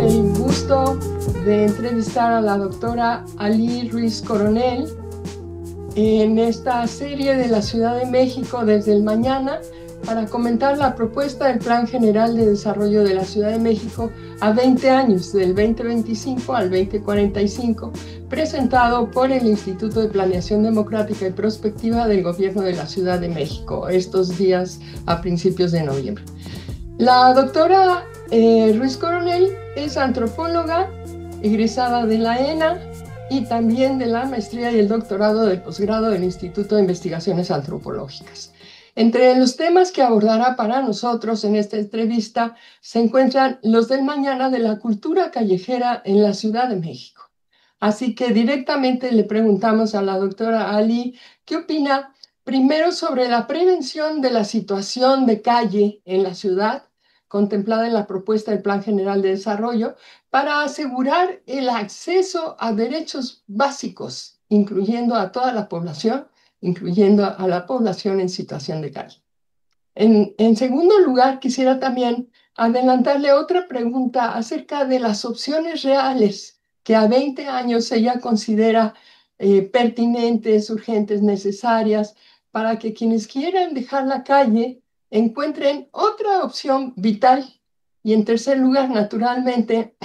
el gusto de entrevistar a la doctora Ali Ruiz Coronel en esta serie de la Ciudad de México desde el mañana para comentar la propuesta del Plan General de Desarrollo de la Ciudad de México a 20 años, del 2025 al 2045, presentado por el Instituto de Planeación Democrática y Prospectiva del Gobierno de la Ciudad de México, estos días a principios de noviembre. La doctora Ruiz Coronel es antropóloga, egresada de la ENA y también de la maestría y el doctorado del posgrado del Instituto de Investigaciones Antropológicas. Entre los temas que abordará para nosotros en esta entrevista se encuentran los del mañana de la cultura callejera en la Ciudad de México. Así que directamente le preguntamos a la doctora Ali qué opina primero sobre la prevención de la situación de calle en la ciudad, contemplada en la propuesta del Plan General de Desarrollo, para asegurar el acceso a derechos básicos, incluyendo a toda la población, incluyendo a la población en situación de calle. En segundo lugar, quisiera también adelantarle otra pregunta acerca de las opciones reales que a 20 años ella considera pertinentes, urgentes, necesarias, para que quienes quieran dejar la calle encuentren otra opción vital. Y en tercer lugar, naturalmente,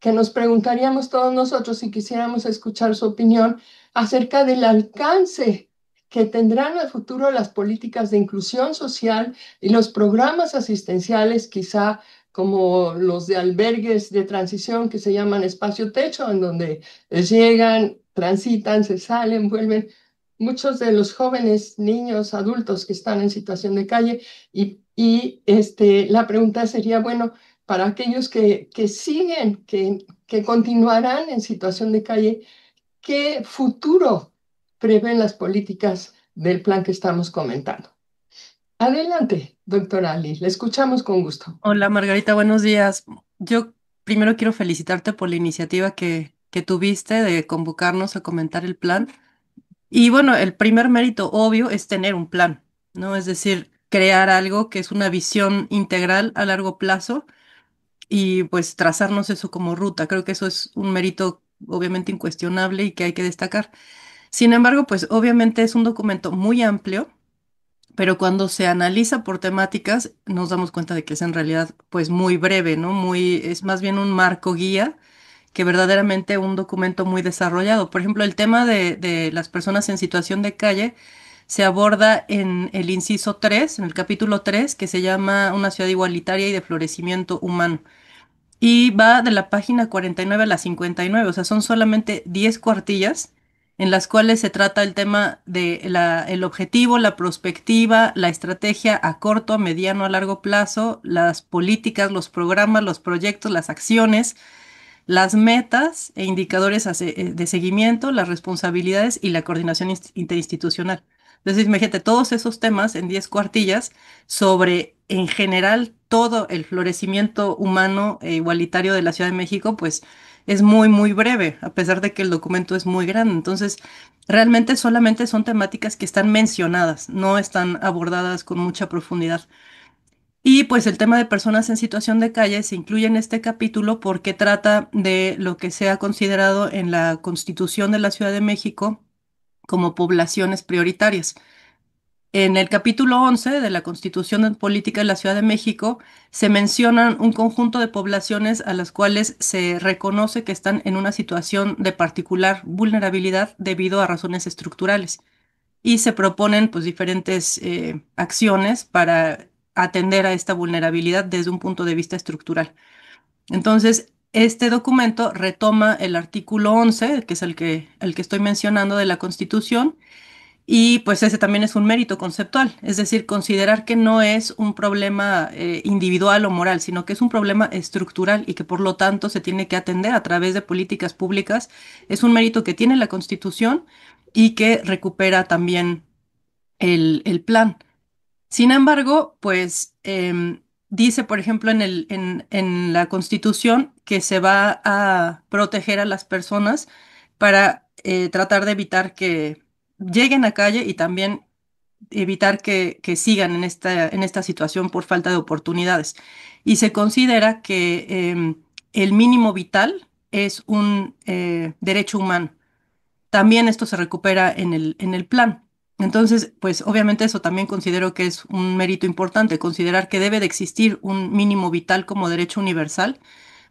que nos preguntaríamos todos nosotros si quisiéramos escuchar su opinión acerca del alcance que tendrán a futuro las políticas de inclusión social y los programas asistenciales, quizá como los de albergues de transición que se llaman espacio techo, en donde llegan, transitan, se salen, vuelven muchos de los jóvenes, niños, adultos que están en situación de calle. La pregunta sería, bueno, para aquellos que siguen, que continuarán en situación de calle, ¿qué futuro prevén las políticas del plan que estamos comentando? Adelante, doctora Ali, le escuchamos con gusto. Hola Margarita, buenos días. Yo primero quiero felicitarte por la iniciativa que tuviste de convocarnos a comentar el plan. Y bueno, el primer mérito obvio es tener un plan, ¿no? Es decir, crear algo que es una visión integral a largo plazo y pues trazarnos eso como ruta. Creo que eso es un mérito obviamente incuestionable y que hay que destacar. Sin embargo, pues obviamente es un documento muy amplio, pero cuando se analiza por temáticas nos damos cuenta de que es en realidad pues muy breve, ¿no? Es más bien un marco guía que verdaderamente un documento muy desarrollado. Por ejemplo, el tema de las personas en situación de calle se aborda en el inciso 3, en el capítulo 3, que se llama Una ciudad igualitaria y de florecimiento humano. Y va de la página 49 a la 59, o sea, son solamente 10 cuartillas en las cuales se trata el tema de el objetivo, la prospectiva, la estrategia a corto, a mediano, a largo plazo, las políticas, los programas, los proyectos, las acciones, las metas e indicadores de seguimiento, las responsabilidades y la coordinación interinstitucional. Entonces, imagínate todos esos temas en 10 cuartillas sobre, en general, todo el florecimiento humano e igualitario de la Ciudad de México, pues es muy, muy breve, a pesar de que el documento es muy grande. Entonces, realmente solamente son temáticas que están mencionadas, no están abordadas con mucha profundidad. Y pues el tema de personas en situación de calle se incluye en este capítulo porque trata de lo que se ha considerado en la Constitución de la Ciudad de México como poblaciones prioritarias. En el capítulo 11 de la Constitución Política de la Ciudad de México se mencionan un conjunto de poblaciones a las cuales se reconoce que están en una situación de particular vulnerabilidad debido a razones estructurales y se proponen pues diferentes acciones para atender a esta vulnerabilidad desde un punto de vista estructural. Entonces, este documento retoma el artículo 11, que es el que estoy mencionando de la Constitución, y pues ese también es un mérito conceptual, es decir, considerar que no es un problema individual o moral, sino que es un problema estructural y que por lo tanto se tiene que atender a través de políticas públicas. Es un mérito que tiene la Constitución y que recupera también el plan. Sin embargo, pues dice, por ejemplo, en la Constitución que se va a proteger a las personas para tratar de evitar que lleguen a calle y también evitar que sigan en esta situación por falta de oportunidades. Y se considera que el mínimo vital es un derecho humano. También esto se recupera en el plan. Entonces, pues obviamente eso también considero que es un mérito importante, considerar que debe de existir un mínimo vital como derecho universal,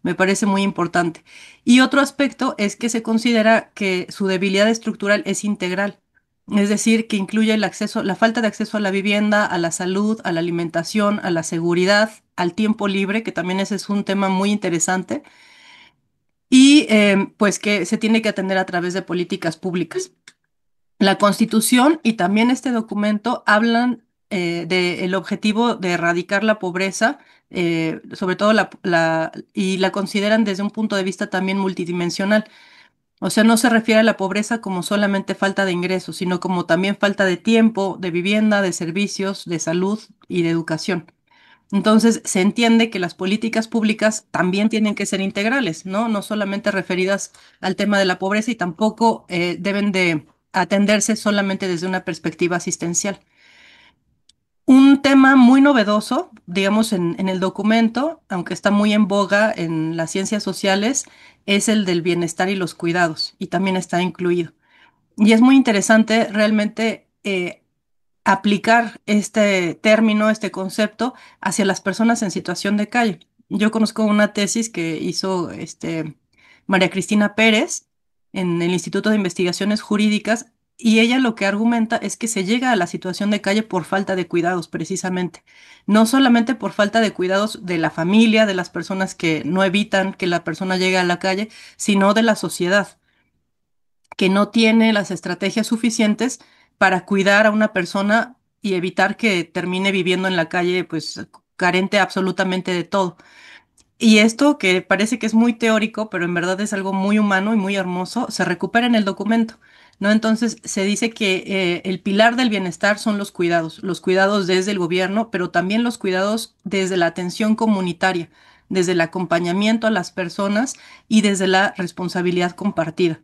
me parece muy importante. Y otro aspecto es que se considera que su debilidad estructural es integral, es decir, que incluye el acceso, la falta de acceso a la vivienda, a la salud, a la alimentación, a la seguridad, al tiempo libre, que también ese es un tema muy interesante, y pues que se tiene que atender a través de políticas públicas. La Constitución y también este documento hablan del objetivo de erradicar la pobreza, sobre todo y la consideran desde un punto de vista también multidimensional. O sea, no se refiere a la pobreza como solamente falta de ingresos, sino como también falta de tiempo, de vivienda, de servicios, de salud y de educación. Entonces, se entiende que las políticas públicas también tienen que ser integrales, ¿no? No solamente referidas al tema de la pobreza y tampoco deben de atenderse solamente desde una perspectiva asistencial. Un tema muy novedoso, digamos, en el documento, aunque está muy en boga en las ciencias sociales, es el del bienestar y los cuidados, y también está incluido. Y es muy interesante realmente aplicar este término, este concepto, hacia las personas en situación de calle. Yo conozco una tesis que hizo María Cristina Pérez en el Instituto de Investigaciones Jurídicas y ella lo que argumenta es que se llega a la situación de calle por falta de cuidados, precisamente. No solamente por falta de cuidados de la familia, de las personas que no evitan que la persona llegue a la calle, sino de la sociedad que no tiene las estrategias suficientes para cuidar a una persona y evitar que termine viviendo en la calle, pues carente absolutamente de todo. Y esto, que parece que es muy teórico, pero en verdad es algo muy humano y muy hermoso, se recupera en el documento, ¿no? Entonces se dice que el pilar del bienestar son los cuidados desde el gobierno, pero también los cuidados desde la atención comunitaria, desde el acompañamiento a las personas y desde la responsabilidad compartida.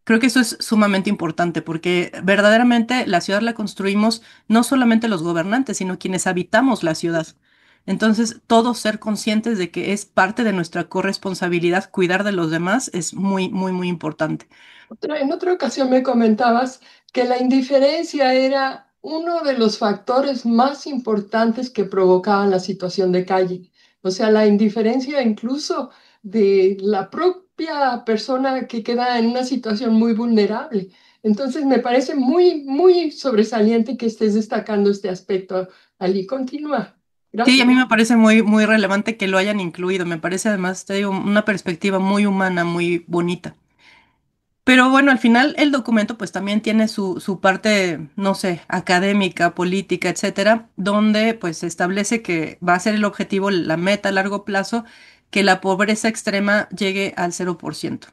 Creo que eso es sumamente importante porque verdaderamente la ciudad la construimos no solamente los gobernantes, sino quienes habitamos la ciudad. Entonces, todos ser conscientes de que es parte de nuestra corresponsabilidad cuidar de los demás es muy, muy, muy importante. En otra ocasión me comentabas que la indiferencia era uno de los factores más importantes que provocaban la situación de calle. O sea, la indiferencia incluso de la propia persona que queda en una situación muy vulnerable. Entonces, me parece muy, muy sobresaliente que estés destacando este aspecto. Ali, continúa. Sí, a Gracias. mí me parece muy, muy relevante que lo hayan incluido. Me parece además, te digo, una perspectiva muy humana, muy bonita. Pero bueno, al final el documento pues también tiene su parte, no sé, académica, política, etcétera, donde pues se establece que va a ser el objetivo, la meta a largo plazo, que la pobreza extrema llegue al 0%.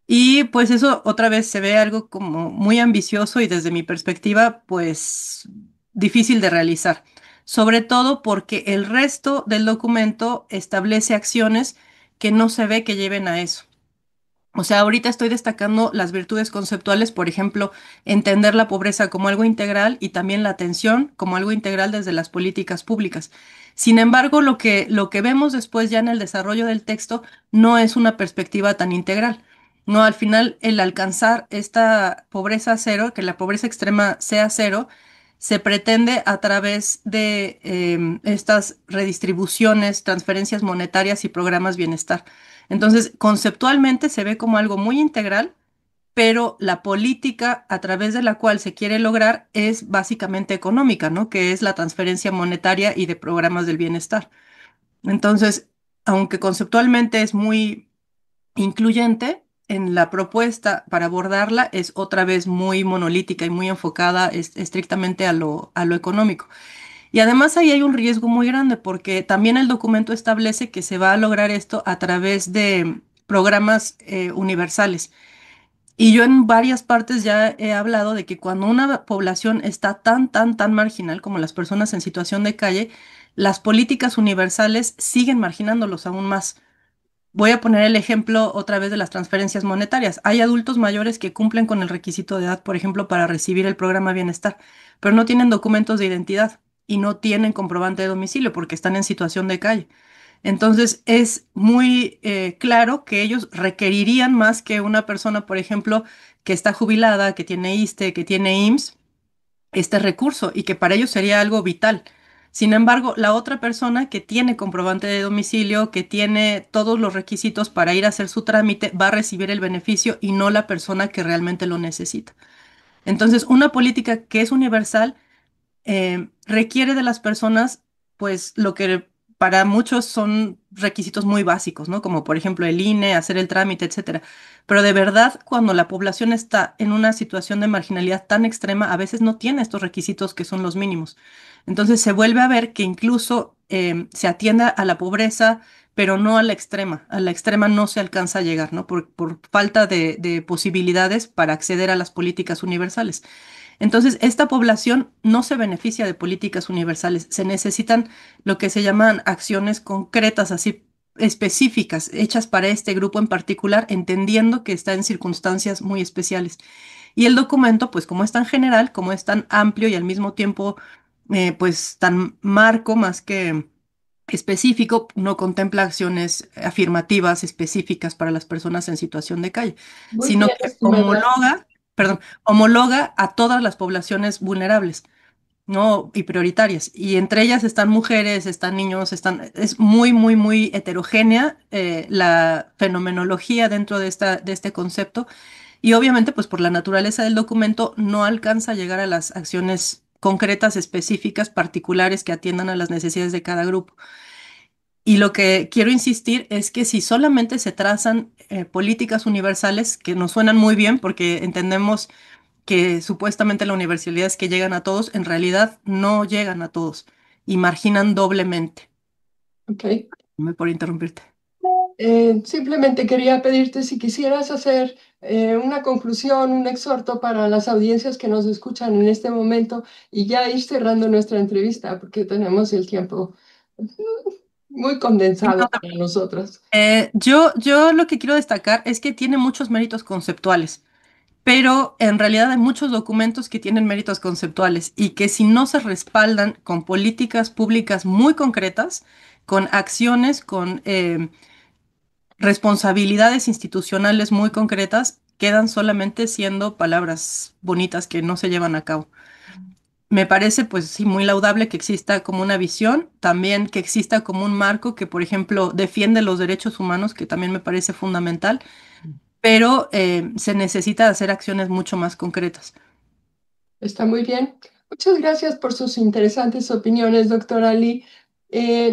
Y pues eso otra vez se ve algo como muy ambicioso y desde mi perspectiva pues difícil de realizar, sobre todo porque el resto del documento establece acciones que no se ve que lleven a eso. O sea, ahorita estoy destacando las virtudes conceptuales, por ejemplo, entender la pobreza como algo integral y también la atención como algo integral desde las políticas públicas. Sin embargo, lo que vemos después ya en el desarrollo del texto no es una perspectiva tan integral. No, al final, el alcanzar esta pobreza cero, que la pobreza extrema sea cero, se pretende a través de estas redistribuciones, transferencias monetarias y programas bienestar. Entonces, conceptualmente se ve como algo muy integral, pero la política a través de la cual se quiere lograr es básicamente económica, ¿no? Que es la transferencia monetaria y de programas del bienestar. Entonces, aunque conceptualmente es muy incluyente, en la propuesta para abordarla es otra vez muy monolítica y muy enfocada estrictamente a lo económico. Y además ahí hay un riesgo muy grande porque también el documento establece que se va a lograr esto a través de programas universales. Y yo en varias partes ya he hablado de que cuando una población está tan marginal como las personas en situación de calle, las políticas universales siguen marginándolos aún más. Voy a poner el ejemplo otra vez de las transferencias monetarias. Hay adultos mayores que cumplen con el requisito de edad, por ejemplo, para recibir el programa Bienestar, pero no tienen documentos de identidad y no tienen comprobante de domicilio porque están en situación de calle. Entonces es muy claro que ellos requerirían más que una persona, por ejemplo, que está jubilada, que tiene ISSSTE, que tiene IMSS, este recurso y que para ellos sería algo vital. Sin embargo, la otra persona que tiene comprobante de domicilio, que tiene todos los requisitos para ir a hacer su trámite, va a recibir el beneficio y no la persona que realmente lo necesita. Entonces, una política que es universal requiere de las personas, pues, lo que para muchos son requisitos muy básicos, ¿no? Como por ejemplo el INE, hacer el trámite, etcétera. Pero de verdad, cuando la población está en una situación de marginalidad tan extrema, a veces no tiene estos requisitos que son los mínimos. Entonces se vuelve a ver que incluso se atienda a la pobreza, pero no a la extrema. A la extrema no se alcanza a llegar, ¿no? Por falta de posibilidades para acceder a las políticas universales. Entonces, esta población no se beneficia de políticas universales. Se necesitan lo que se llaman acciones concretas, así específicas, hechas para este grupo en particular, entendiendo que está en circunstancias muy especiales. Y el documento, pues como es tan general, como es tan amplio y al mismo tiempo, pues tan marco más que específico, no contempla acciones afirmativas específicas para las personas en situación de calle, Muy sino bien, que estimada. homologa a todas las poblaciones vulnerables, ¿no? Y prioritarias. Y entre ellas están mujeres, están niños, es muy, muy, muy heterogénea la fenomenología dentro de este concepto. Y obviamente, pues por la naturaleza del documento, no alcanza a llegar a las acciones concretas, específicas, particulares que atiendan a las necesidades de cada grupo. Y lo que quiero insistir es que si solamente se trazan políticas universales, que nos suenan muy bien porque entendemos que supuestamente la universalidad es que llegan a todos, en realidad no llegan a todos y marginan doblemente. Ok. Me por interrumpirte. Simplemente quería pedirte si quisieras hacer una conclusión, un exhorto para las audiencias que nos escuchan en este momento y ya ir cerrando nuestra entrevista porque tenemos el tiempo muy condensado No para nosotros. yo lo que quiero destacar es que tiene muchos méritos conceptuales, pero en realidad hay muchos documentos que tienen méritos conceptuales y que si no se respaldan con políticas públicas muy concretas, con acciones, con responsabilidades institucionales muy concretas, quedan solamente siendo palabras bonitas que no se llevan a cabo. Me parece, pues sí, muy laudable que exista como una visión, también que exista como un marco que, por ejemplo, defiende los derechos humanos, que también me parece fundamental, pero se necesita hacer acciones mucho más concretas. Está muy bien. Muchas gracias por sus interesantes opiniones, doctora Lee.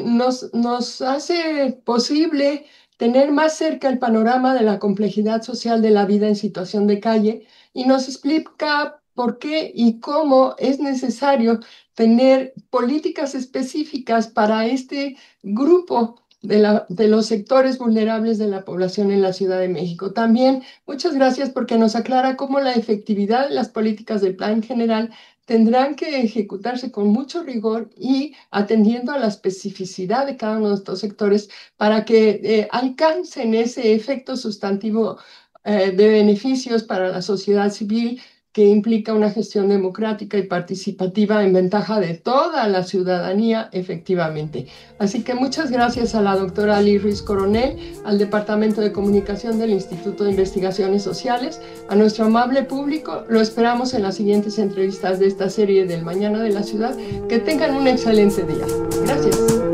Nos hace posible tener más cerca el panorama de la complejidad social de la vida en situación de calle y nos explica por qué y cómo es necesario tener políticas específicas para este grupo de los sectores vulnerables de la población en la Ciudad de México. También muchas gracias porque nos aclara cómo la efectividad de las políticas del plan general tendrán que ejecutarse con mucho rigor y atendiendo a la especificidad de cada uno de estos sectores para que alcancen ese efecto sustantivo de beneficios para la sociedad civil que implica una gestión democrática y participativa en ventaja de toda la ciudadanía, efectivamente. Así que muchas gracias a la doctora Ali Ruiz Coronel, al Departamento de Comunicación del Instituto de Investigaciones Sociales, a nuestro amable público. Lo esperamos en las siguientes entrevistas de esta serie del Mañana de la Ciudad. Que tengan un excelente día. Gracias.